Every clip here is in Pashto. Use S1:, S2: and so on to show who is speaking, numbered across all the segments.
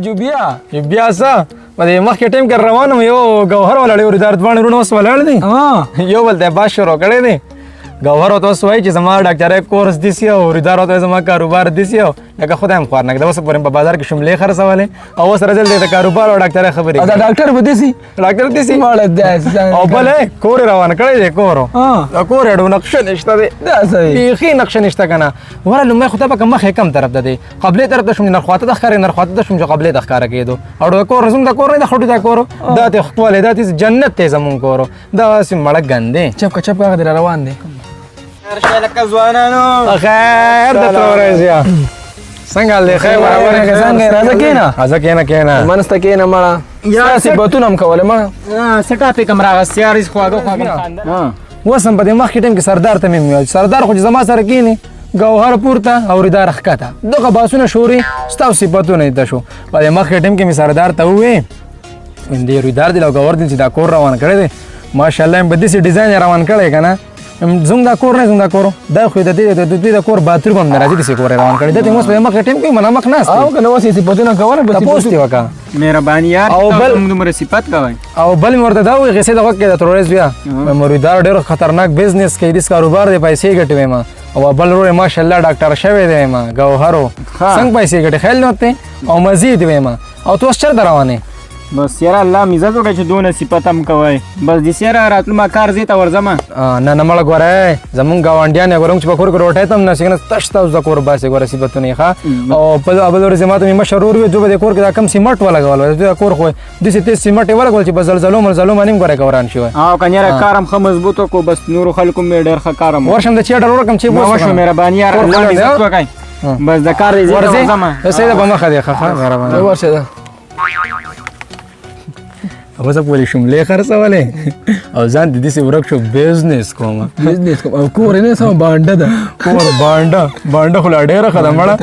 S1: جوبیا
S2: څه په دې مخکې ټیم کې روان وم یو ګوهر ولاړ یو ریدار دواړه وروڼه اوس ولاړ دي یو بل ته بحث شروع کړی دی ګوهر ورته اوس وایي چې زما ډاکټرۍ کورس داسې او ریدار ورته زما کاروبار داسې او لکه خدای هم خوار نه کړه اوس پورې په بازار کې شملې خرڅولې او اوس راځل دی د کاروبار او ډاکټرۍ خبرې
S1: دا ډاکټر به داسې
S2: ډاکټر داسې او بل کور روان کړی دی کور کور اډو نقشه نشته دی بیخي نقشه نشته که نه وره لومړی خو ته به که مخې کم طرف ته دی قبلې طرف ته شوم نرخواته ته ښکارې نرخواته ته شوم چې قبلې ته ښکاره کېدو او د کور زموږ د کور نه د خټو د کور دا ته ښکلی دا ته جنت دی زموږ کور دا هسې مړه ګند دی
S1: چپ که هغه در روان دی
S3: لکه ځوانانو
S2: خیر درته ورځیا څنګه حال دی خیر برابر یې
S1: څنګه راځه کېنه
S2: راځه کېنه
S1: منځ ته کېنه مړه ستا صفتونه هم کوله مړه
S3: څه ټاپک هم راغستی یارې خواږه خاندان
S2: اوس هم په دې مخکې ټیم کې سردار ته مې ویل سردار خو چې زما سره کېني ګوهر پورته او ریدار ښکته دغه باسونه شوري ستاسو صفتونه یې ته شو په دې مخکې ټیم کې مې سردار ته وویې دې ریدار دی او ګوهر دی چې دا کور روان کړی دی ماشاءالله مې په داسې ډیزاین یې روان کړی که نه زموږ دا کور نه زموږ دا کور دا خو د دې د کور باتروم هم نه راځي داسې کور یې روان کړی دی ته اوس په دې مخکې ټیم کې مخامخ ناست
S1: او که نه اوس یې صفتونه کوله
S2: تپوس دې وکړه
S3: مهرباني یار دومره صفت کوئ
S2: او بل مې ورته دا ووایي غیسې د غوږ کې د تروریست بیا مریدار ډېر خطرناک بزنس کوي داسې کاروبار دی پیسې ګټي وایم او بل ورور یې ماشاءالله ډاکټر شوی دی وایم ګوهرو څنګه پیسې ګټي خیال نه ورته او مزید وایم او ته اوس چېرته روان یې
S3: بس یاره الله مې عزت وکړه چې دونه صفت هم کوئ بس داسې یاره راتلو ما کار ځای ته ورځم
S2: نه نه مړه ګوره زمونږ ګاونډیان یې ګورم چې په کور کې روټۍ ته هم نهسي که نه تش تاسو د کور باسې ګوره صفتونه یې ښه او بل ورځ ما ته مې مشر ورور وي زه به دې کور کې دا کم سیمټ ولګول دا کور خو داسې تیز سیمټ یې ولګول چې په زلزلو ملزلو باندې هم ګوره که وران شوی
S3: او که یاره کار هم ښه مضبوط وکړو بس نورو خلکو مې ډېر ښه کار هم
S2: ورشم د چېټر ورکم چې
S3: وشو مهرباني یاره الله مې عزت وکړئ بس د کار ځای ته ورځم
S2: صحیح ده په مخه دی ښه مهرباني
S1: ورشه ده
S2: اوس پورې شملې خرڅولې او ځان د داسې ورک شو بزنس کوم
S1: او کور یې نه سمه بانډه ده
S2: کور بانډه خو لا ډېره ښه ده مړه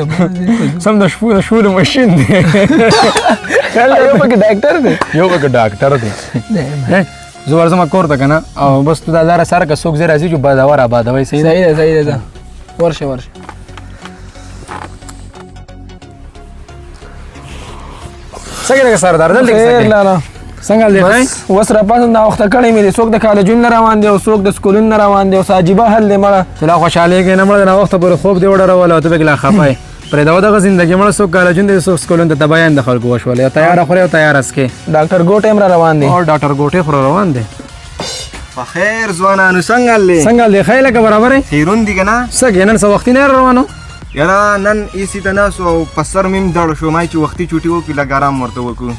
S2: سم د شولو مشین دی
S1: یو پکې ډاکټر دی
S2: یو پکې ډاکټر دی زه ورځم کور ته که نه او بس تو دا لاره سره که څوک ځای راځي چې بادور آبادوئ صحیح
S1: ده ورشه
S2: څنګه دی که سردار دلته
S1: خیر لاله
S2: څنګه حال دی
S1: اوس راپاسم دا وخته کړی مې دی څوک د کالجونو نه روان دی او څوک د سکولونو نه روان دی اوس عجیبه حل دی مړه
S2: چې لا خوشحالېږې نه مړه د ناوخته پورې خوب دې وډرول او ته پکې لا خفه یې پرېږدوه دغه زندګي مړه څوک کالجون دی څوک سکولونو ته تبایان د خلکو وشول یو تیاره خورې او تیاره څکې
S1: ډاکټر ګوټ هم را روان دی
S2: او ډاکټر ګوټې خو روان دی
S4: په خیر ځوانانو څنګه حال دی
S2: څنګه حال دی ښه لکه برابر یې
S4: خیرون دي که نه
S2: څه کې نن څه وختي نه روانو
S4: یاره نن ایسي ته ناست او په سر مې هم دړ شو ما چې وختي چوټي وکړي لږ ارام ورته وکړو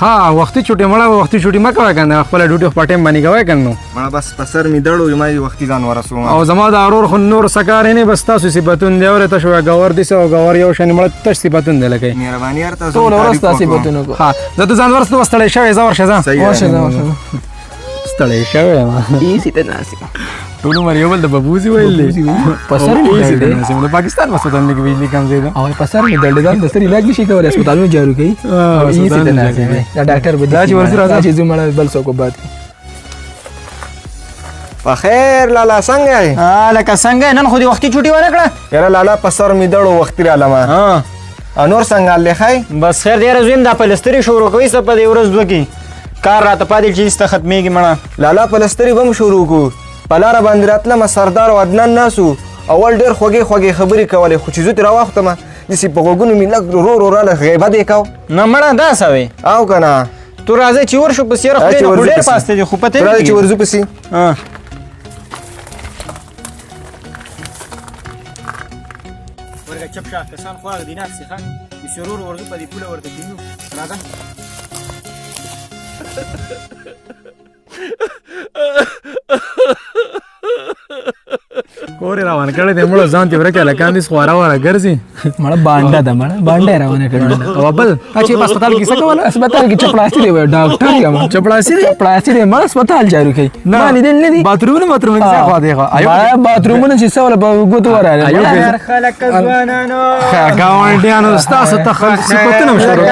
S2: ها وختي چوټي مړه وختي چوټي مه کوئ که نه خپله ډوټي په ټایم باندې کوئ که نو
S4: مړه بس په سر مې دړ و ما وختي ځان ورسوم
S2: او زما د ورور خو نور څه کار یې نه بس تاسو صفتون دی اورې ته شوی ګور داسې او ګور یو شانې مړه تش صفتون دی لکه
S4: مهرباني یار تاسو
S1: ټوله ورځ ستا صفتونه کو
S2: ها زه ته ځان ورسته ستړی شوی زه ورشه ځه ستړی شوی یم
S1: ایسي ته ناست
S2: ټول عمر یو بل د ببوزي ویل دی
S1: په سر مې
S2: د پاکستان هسپتال کې بجلی کم ځای ده
S1: او په سر مې دړېدل د سترګې علاج نشي کولی هسپتالونه جارو کوي ایسي ته ناست دی دا ډاکټر به
S2: دا چې ورځ راځه
S1: چې زه مړه بل څوک بات
S4: په خیر لالا څنګه یې
S3: لکه څنګه نن خو دې وختي چوټي ونه کړه
S4: یاره لالا په سر مې دړ و وختي رالمه او نور څنګه حال دی ښی
S3: بس خیر دی یاره زویم دا پلستري شروع کوي څه په دې ورځ دوه کې کار راته پاتې چې هېڅ ته ختمېږي مړه
S4: لالا پلستري به هم شروع کړو په لاره باندې راتلمه سردار او عدنان ناسو اول ډېر خوږې خبرې کولې خو چې زه ترې راواختمه داسې په غوږونو مې لږ ورو راله غیبت یې کو
S3: نه مړه دا څه وې
S4: او که نه
S3: تو راځئ چې ورشو پسې یاره خدای نه خو ډېر پاسته دي خو پته یې نه
S4: راځه چې ورځو پسې
S3: ورګه چپ شه کسان خواږه دي ناست ښه د سرور ورځو په دې پوله ورته کېنو راځه
S2: کور یې روان کړی دی مړه ځان تې ورکې هلکان دي خواره واره ګرځي
S1: مړه بانډه ده مړه بانډه یې روانه کړې
S2: او بل تا چې په هسپتال کې څه کوله
S1: هسپتال کې چپړاسي دی ډاکټر یم
S2: چپړاسي دی
S1: چپړاسي دی مړه هسپتال جارو کوي ما لیدل نه دي
S2: باترومونه څه خوا دی
S1: باترومونه چې څه ولا په ګوتو وراله
S3: خلک ځوانانو
S2: ګاونډیانو ستاسو ته خلک صفتونه هم شروع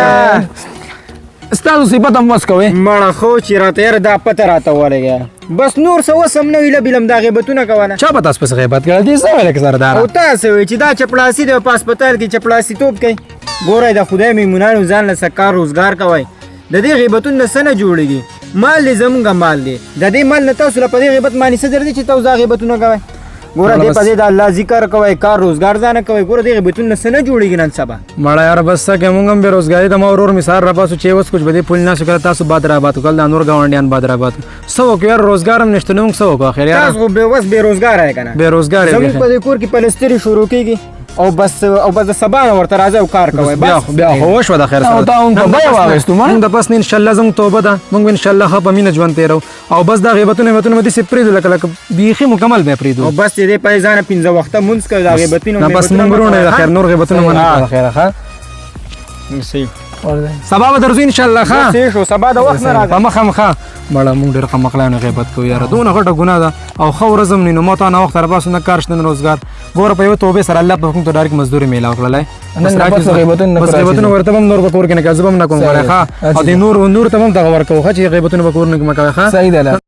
S1: ستاسو صفت هم وس کوئ
S3: مړه خو چې راته یاره دا پته راته ولګیا بس نور څه وس هم نه وي لبیلم دا غیبتونه کوله
S2: چا به تاسو پسې غیبت کړی دې څه ویل که سردار
S3: او تاسو وایئ چې دا چپړاسي دی په هسپتال کې چپړاسي توب کوي ګورئ د خدای میمونانو ځان له څه کار روزګار کوئ د دې غیبتونو نه څه نه جوړېږي مال دی زمونږ مال دی د دې مال نه تاسو له په دې غیبت باندې څه درځي چې تاسو دا غیبتونه کوئ ګوره دې په دې د الله ذکر کوئ کار روزګار ځانه کوئ ګوره دې غیبتونو نه څه نه جوړېږي نن سبا
S2: مړه یار بس که مونږ هم بېروزګاري ته ما ورور مثال راپاسو چې اوس کچھ به دې پول ناسو کړه تاسو باد راباد وکړل دا نور ګاونډیان باد راباد څه وکړو یار روزګار هم نشته نو موږ څه وکړو آخر یار
S3: تاسو خو اوس بېروزګاره یې که نه
S2: بېروزګار یې
S3: زموږ په دې کور کې پلستري شروع کېږي او بس د سبا نه ورته راځئ او کار کوئ
S2: بیا خو وشوه د خیر سره
S1: تا هم په بیه واخیستو ما
S2: موږ د پس نه انشاءالله زموږ توبه ده موږ به انشاءالله ښه په مینه ژوند تېرو او بس دا غیبتونه به داسې پرېږدو لکه بیخي مکمل به یې پرېږدو
S3: او بس دې په ځانه 15 وخته مونځ کوئ دا غیبتونه
S2: نه بس موږ ورونه د خیر نور غیبتونه مو نه کوو د خیره ښه سبا به درځو انشاءالله ښه
S3: صحیح شو سبا د وخت نه راځئ
S2: په مخه مخه مړه موږ ډېر قمقلیانو غیبت کوو یاره دونه غټه ګناه ده او ښه ورځ هم نو ما ته ناوخته راپاسو نه کار شته نه روزګار ګوره په یوه توبې سره الله په حکم ته ډایرکټ مزدوري میلاو کړلی بس غیبتونه ورته به هم نور به کور کې نه کوه زه به هم نه کوم ګوره ښه او د نور ته به هم دغه ورکوو ښه چې غیبتونه به کور نه کوه ښه
S1: صحیح ده